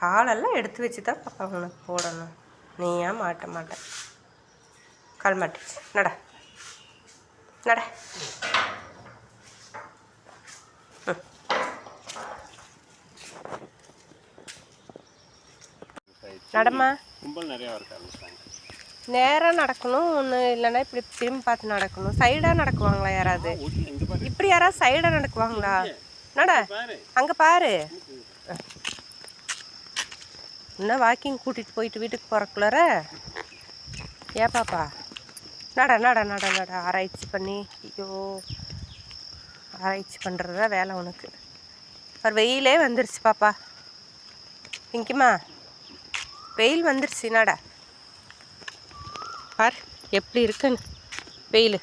காலெல்லாம் எடுத்து வச்சு தான் பாப்பா உனக்கு போடணும். நீ ஏன் மாட்ட மாட்ட? கால் மாட்டிச்சு. நட நட. நடமா. கும்பல் நிறையா இருக்க ஆரம்பிச்சிட்டாங்க. நேராக நடக்கணும், ஒன்று இல்லைன்னா இப்படி திரும்பி பார்த்து நடக்கணும். சைடாக நடக்குவாங்களா யாராவது? இப்படி யாராவது சைடாக நடக்குவாங்களா? நட அங்கே பாரு. இன்னும் வாக்கிங் கூட்டிகிட்டு போயிட்டு வீட்டுக்கு போகிறக்குள்ளார ஏன் பாப்பா? நட நட நட நட. ஆராய்ச்சி பண்ணி, ஐயோ ஆராய்ச்சி பண்ணுறதா வேலை உனக்கு. ஒரு வெயிலே வந்துருச்சு பாப்பா. பிங்கிமா வெயில் வந்துருச்சு. நட பார் எப்படி இருக்குன்னு வெயில்.